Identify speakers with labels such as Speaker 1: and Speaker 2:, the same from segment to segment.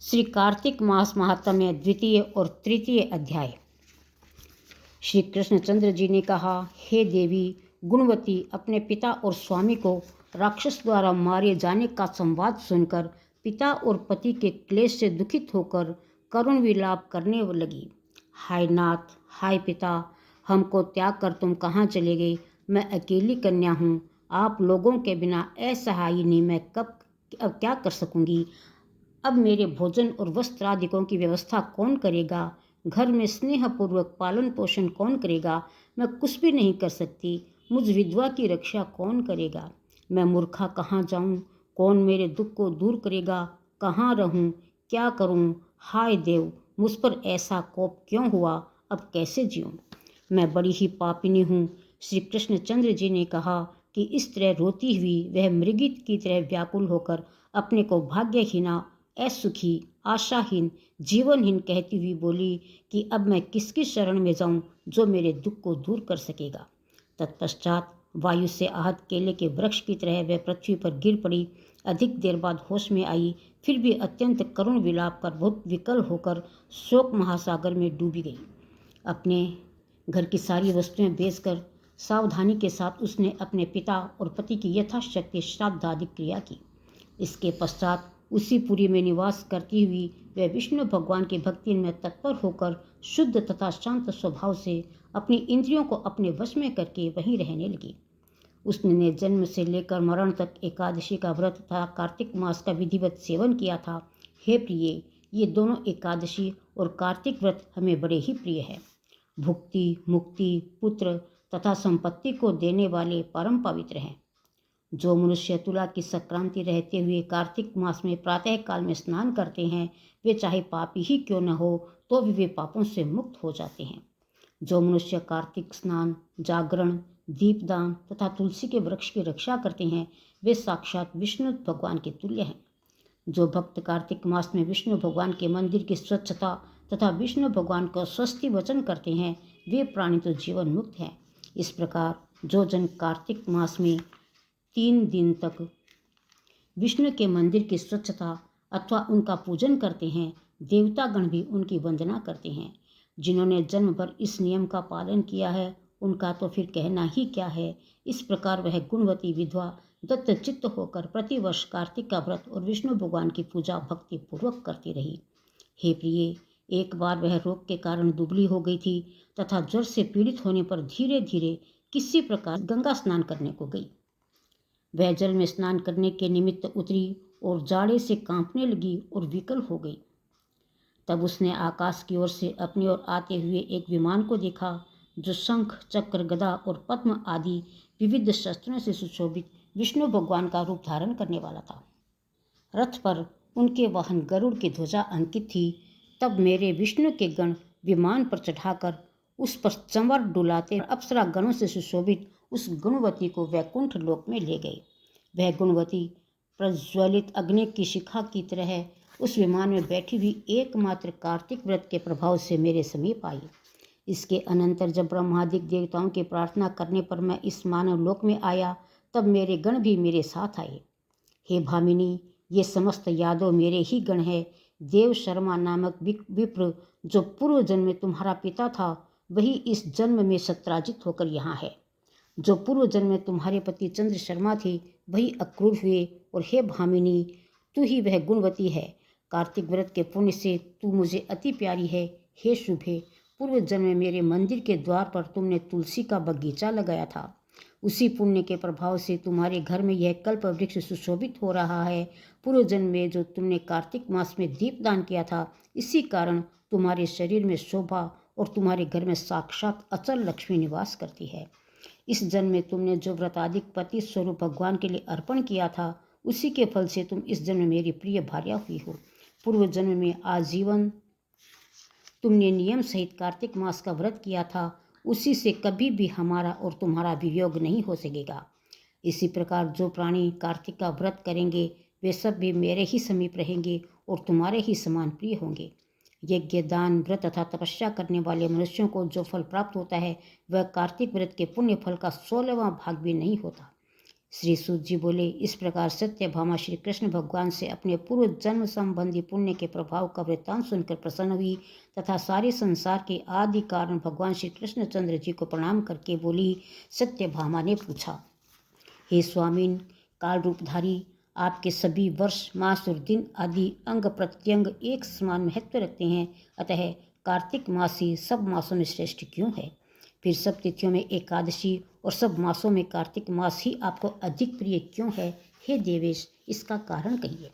Speaker 1: श्री कार्तिक मास महात्म्य द्वितीय और तृतीय अध्याय। श्री कृष्णचंद्र जी ने कहा, हे देवी गुणवती, अपने पिता और स्वामी को राक्षस द्वारा मारे जाने का संवाद सुनकर पिता और पति के क्लेश से दुखित होकर करुण विलाप करने लगी। हाय नाथ, हाय पिता, हमको त्याग कर तुम कहाँ चले गए? मैं अकेली कन्या हूँ, आप लोगों के बिना असहायिनी मैं अब क्या कर सकूँगी? अब मेरे भोजन और वस्त्रादिकों की व्यवस्था कौन करेगा? घर में स्नेहपूर्वक पालन पोषण कौन करेगा? मैं कुछ भी नहीं कर सकती। मुझ विधवा की रक्षा कौन करेगा? मैं मूर्खा कहाँ जाऊँ? कौन मेरे दुख को दूर करेगा? कहाँ रहूँ? क्या करूँ? हाय देव, मुझ पर ऐसा कोप क्यों हुआ? अब कैसे जीऊँ? मैं बड़ी ही पापिनी हूँ। श्री कृष्णचंद्र जी ने कहा कि इस तरह रोती हुई वह मृगित की तरह व्याकुल होकर अपने को भाग्यहीना, असुखी, आशाहीन, जीवनहीन कहती हुई बोली कि अब मैं किसकी शरण में जाऊं जो मेरे दुख को दूर कर सकेगा। तत्पश्चात वायु से आहत केले के वृक्ष की तरह वह पृथ्वी पर गिर पड़ी। अधिक देर बाद होश में आई, फिर भी अत्यंत करुण विलाप कर बहुत विकल होकर शोक महासागर में डूबी गई। अपने घर की सारी वस्तुएं बेचकर सावधानी के साथ उसने अपने पिता और पति की यथाशक्ति श्राद्धादि क्रिया की। इसके पश्चात उसी पुरी में निवास करती हुई वह विष्णु भगवान की भक्ति में तत्पर होकर शुद्ध तथा शांत स्वभाव से अपनी इंद्रियों को अपने वश में करके वहीं रहने लगी। उसने जन्म से लेकर मरण तक एकादशी का व्रत तथा कार्तिक मास का विधिवत सेवन किया था। हे प्रिय, ये दोनों एकादशी और कार्तिक व्रत हमें बड़े ही प्रिय है। भुक्ति, मुक्ति, पुत्र तथा संपत्ति को देने वाले परम पवित्र हैं। जो मनुष्य तुला की संक्रांति रहते हुए कार्तिक मास में प्रातः काल में स्नान करते हैं, वे चाहे पापी ही क्यों न हो तो भी वे पापों से मुक्त हो जाते हैं। जो मनुष्य कार्तिक स्नान, जागरण, दीपदान तथा तुलसी के वृक्ष की रक्षा करते हैं, वे साक्षात विष्णु भगवान के तुल्य हैं। जो भक्त कार्तिक मास में विष्णु भगवान के मंदिर की स्वच्छता तथा विष्णु भगवान को स्वस्ति वचन करते हैं, वे प्राणी तो जीवन मुक्त हैं। इस प्रकार जो जन कार्तिक मास में 3 दिन तक विष्णु के मंदिर की स्वच्छता अथवा उनका पूजन करते हैं, देवतागण भी उनकी वंदना करते हैं। जिन्होंने जन्म भर इस नियम का पालन किया है, उनका तो फिर कहना ही क्या है। इस प्रकार वह गुणवती विधवा दत्तचित्त होकर प्रतिवर्ष कार्तिक का व्रत और विष्णु भगवान की पूजा भक्ति पूर्वक करती रही। हे प्रिय, एक बार वह रोग के कारण दुबली हो गई थी तथा ज्वर से पीड़ित होने पर धीरे धीरे किसी प्रकार गंगा स्नान करने को गई। वह जल में स्नान करने के निमित्त उतरी और जाड़े से कांपने लगी और विकल हो गई। तब उसने आकाश की ओर से अपनी ओर आते हुए एक विमान को देखा, जो शंख, चक्र, गदा और पद्म आदि विविध शस्त्रों से सुशोभित विष्णु भगवान का रूप धारण करने वाला था। रथ पर उनके वाहन गरुड़ की ध्वजा अंकित थी। तब मेरे विष्णु के गण विमान पर चढ़ाकर उस पर चंवर डुलाते अप्सरा गणों से सुशोभित उस गुणवती को वैकुंठ लोक में ले गए। वह गुणवती प्रज्वलित अग्नि की शिखा की तरह उस विमान में बैठी हुई एकमात्र कार्तिक व्रत के प्रभाव से मेरे समीप आई। इसके अनंतर जब ब्रह्मादिक देवताओं की प्रार्थना करने पर मैं इस मानव लोक में आया, तब मेरे गण भी मेरे साथ आए। हे भामिनी, ये समस्त यादव मेरे ही गण हैं। देव शर्मा नामक विप्र, जो पूर्व जन्म में तुम्हारा पिता था, वही इस जन्म में सत्राजित होकर यहाँ है। जो पूर्व जन्म में तुम्हारे पति चंद्र शर्मा थे, वही अक्रूर हुए। और हे भामिनी, तू ही वह गुणवती है। कार्तिक व्रत के पुण्य से तू मुझे अति प्यारी है। हे शुभे, पूर्व जन्म में मेरे मंदिर के द्वार पर तुमने तुलसी का बगीचा लगाया था। उसी पुण्य के प्रभाव से तुम्हारे घर में यह कल्प वृक्ष सुशोभित हो रहा है। पूर्व जन्म में जो तुमने कार्तिक मास में दीपदान किया था, इसी कारण तुम्हारे शरीर में शोभा और तुम्हारे घर में साक्षात अचल लक्ष्मी निवास करती है। इस जन्म में तुमने जो व्रतादिक पति स्वरूप भगवान के लिए अर्पण किया था, उसी के फल से तुम इस जन्म में मेरी प्रिय भार्या हुई हो। पूर्व जन्म में आजीवन तुमने नियम सहित कार्तिक मास का व्रत किया था, उसी से कभी भी हमारा और तुम्हारा वियोग नहीं हो सकेगा। इसी प्रकार जो प्राणी कार्तिक का व्रत करेंगे, वे सब भी मेरे ही समीप रहेंगे और तुम्हारे ही समान प्रिय होंगे। यज्ञ, दान, व्रत तथा तपस्या करने वाले मनुष्यों को जो फल प्राप्त होता है, वह कार्तिक व्रत के पुण्य फल का 16वां भाग भी नहीं होता। श्री सूत जी बोले, इस प्रकार सत्यभामा श्री कृष्ण भगवान से अपने पूर्व जन्म संबंधी पुण्य के प्रभाव का वृत्तांत सुनकर प्रसन्न हुई तथा सारे संसार के आदि कारण भगवान श्री कृष्णचंद्र जी को प्रणाम करके बोली। सत्यभामा ने पूछा, हे स्वामीन, काल रूपधारी, आपके सभी वर्ष, मास और दिन आदि अंग प्रत्यंग एक समान महत्व रखते हैं, अतः कार्तिक मास ही सब मासों में श्रेष्ठ क्यों है? फिर सब तिथियों में एकादशी और सब मासों में कार्तिक मास ही आपको अधिक प्रिय क्यों है? हे देवेश, इसका कारण कहिए।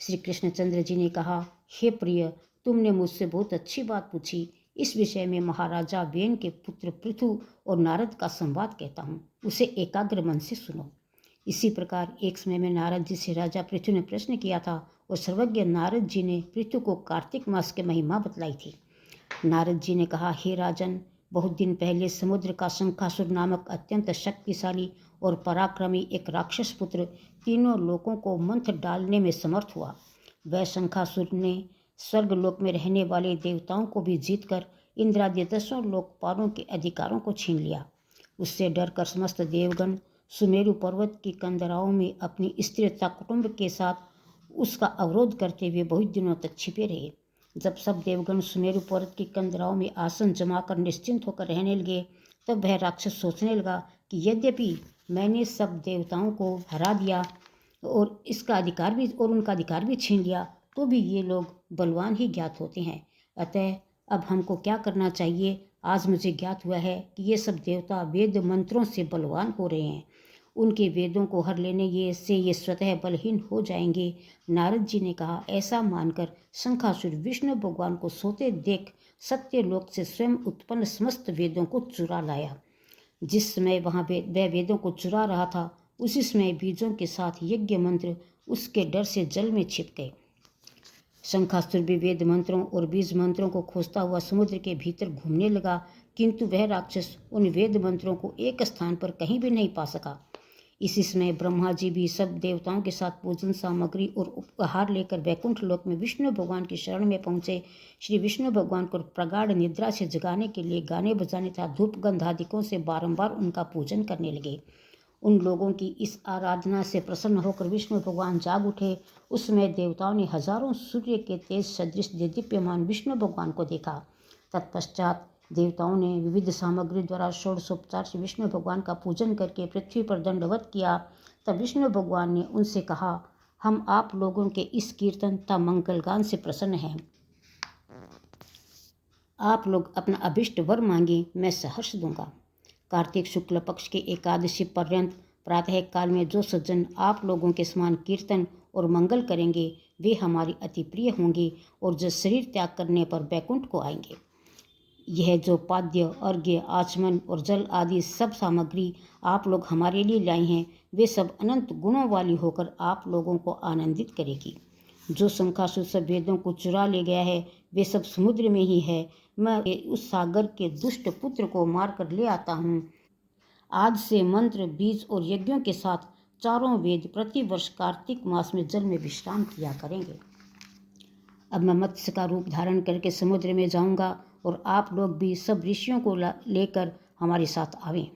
Speaker 1: श्री कृष्णचंद्र जी ने कहा, हे प्रिय, तुमने मुझसे बहुत अच्छी बात पूछी। इस विषय में महाराजा वेन के पुत्र पृथु और नारद का संवाद कहता हूँ, उसे एकाग्र मन से सुनो। इसी प्रकार एक समय में नारद जी से राजा पृथु ने प्रश्न किया था और सर्वज्ञ नारद जी ने पृथु को कार्तिक मास की महिमा बतलाई थी। नारद जी ने कहा, हे राजन, बहुत दिन पहले समुद्र का शंखासुर नामक अत्यंत शक्तिशाली और पराक्रमी एक राक्षस पुत्र तीनों लोकों को मंथ डालने में समर्थ हुआ। वह शंखासुर ने स्वर्गलोक में रहने वाले देवताओं को भी जीतकर इंद्रादि 10 लोकपालों के अधिकारों को छीन लिया। उससे डरकर समस्त देवगण सुमेरु पर्वत की कंदराओं में अपनी स्त्री तथा कुटुंब के साथ उसका अवरोध करते हुए बहुत दिनों तक छिपे रहे। जब सब देवगण सुमेरु पर्वत की कंदराओं में आसन जमाकर निश्चिंत होकर रहने लगे, तब वह राक्षस सोचने लगा कि यद्यपि मैंने सब देवताओं को हरा दिया और उनका अधिकार भी छीन लिया, तो भी ये लोग बलवान ही ज्ञात होते हैं। अतः अब हमको क्या करना चाहिए? आज मुझे ज्ञात हुआ है कि ये सब देवता वेद मंत्रों से बलवान हो रहे हैं। उनके वेदों को हर लेने से ये स्वतः बलहीन हो जाएंगे। नारद जी ने कहा, ऐसा मानकर शंखासुर विष्णु भगवान को सोते देख सत्यलोक से स्वयं उत्पन्न समस्त वेदों को चुरा लाया। जिस समय वह वेदों को चुरा रहा था, उसी समय बीजों के साथ यज्ञ मंत्र उसके डर से जल में छिप गए। शंखासुर भी वेद मंत्रों और बीज मंत्रों को खोजता हुआ समुद्र के भीतर घूमने लगा, किंतु वह राक्षस उन वेद मंत्रों को एक स्थान पर कहीं भी नहीं पा सका। इसी समय ब्रह्मा जी भी सब देवताओं के साथ पूजन सामग्री और उपहार लेकर वैकुंठ लोक में विष्णु भगवान की शरण में पहुंचे। श्री विष्णु भगवान को प्रगाढ़ निद्रा से जगाने के लिए गाने बजाने तथा धूप गंधादिकों से बारंबार उनका पूजन करने लगे। उन लोगों की इस आराधना से प्रसन्न होकर विष्णु भगवान जाग उठे। उस समय देवताओं ने हजारों सूर्य के तेज सदृश दीप्यमान विष्णु भगवान को देखा। तत्पश्चात देवताओं ने विविध सामग्री द्वारा षोडशोपचार से विष्णु भगवान का पूजन करके पृथ्वी पर दंडवत किया। तब विष्णु भगवान ने उनसे कहा, हम आप लोगों के इस कीर्तन तथा मंगलगान से प्रसन्न हैं। आप लोग अपना अभिष्ट वर मांगे, मैं सहर्ष दूंगा। कार्तिक शुक्ल पक्ष के एकादशी पर्यंत प्रातः काल में जो सज्जन आप लोगों के समान कीर्तन और मंगल करेंगे, वे हमारी अति प्रिय होंगे और जो शरीर त्याग करने पर बैकुंठ को आएंगे। यह जो पाद्य, अर्घ्य, आचमन और जल आदि सब सामग्री आप लोग हमारे लिए लाए हैं, वे सब अनंत गुणों वाली होकर आप लोगों को आनंदित करेगी। जो शंखासुर सब वेदों को चुरा ले गया है, वे सब समुद्र में ही है। मैं उस सागर के दुष्ट पुत्र को मार कर ले आता हूँ। आज से मंत्र, बीज और यज्ञों के साथ चारों वेद प्रतिवर्ष कार्तिक मास में जल में विश्राम किया करेंगे। अब मैं मत्स्य का रूप धारण करके समुद्र में जाऊंगा और आप लोग भी सब ऋषियों को लेकर हमारे साथ आवें।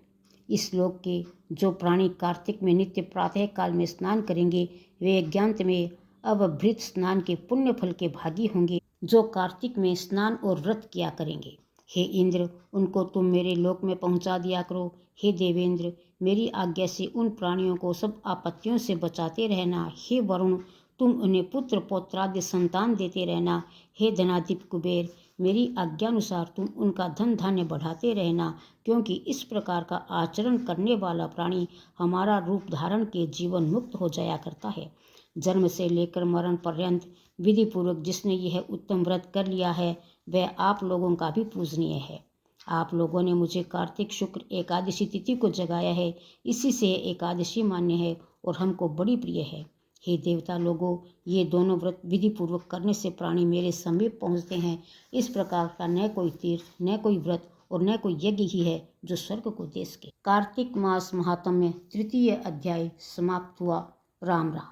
Speaker 1: इस लोक के जो प्राणी कार्तिक में नित्य प्रातः काल में स्नान करेंगे, वे यज्ञांत में अवभृत स्नान के पुण्य फल के भागी होंगे, जो कार्तिक में स्नान और व्रत किया करेंगे। हे इंद्र, उनको तुम मेरे लोक में पहुंचा दिया करो। हे देवेंद्र, मेरी आज्ञा से उन प्राणियों को सब आपत्तियों से बचाते रहना। हे वरुण, तुम उन्हें पुत्र पौत्रादि संतान देते रहना। हे धनाधिप कुबेर, मेरी आज्ञानुसार तुम उनका धन धान्य बढ़ाते रहना, क्योंकि इस प्रकार का आचरण करने वाला प्राणी हमारा रूप धारण के जीवन मुक्त हो जाया करता है। जन्म से लेकर मरण पर्यंत विधि पूर्वक जिसने यह उत्तम व्रत कर लिया है, वह आप लोगों का भी पूजनीय है। आप लोगों ने मुझे कार्तिक शुक्ल एकादशी तिथि को जगाया है, इसी से एकादशी मान्य है और हमको बड़ी प्रिय है। हे देवता लोगों, ये दोनों व्रत विधि पूर्वक करने से प्राणी मेरे समीप पहुँचते हैं। इस प्रकार का न कोई तीर्थ, न कोई व्रत और न कोई यज्ञ ही है जो स्वर्ग को दे सके। कार्तिक मास महात्म्य 3 अध्याय समाप्त हुआ। राम राम।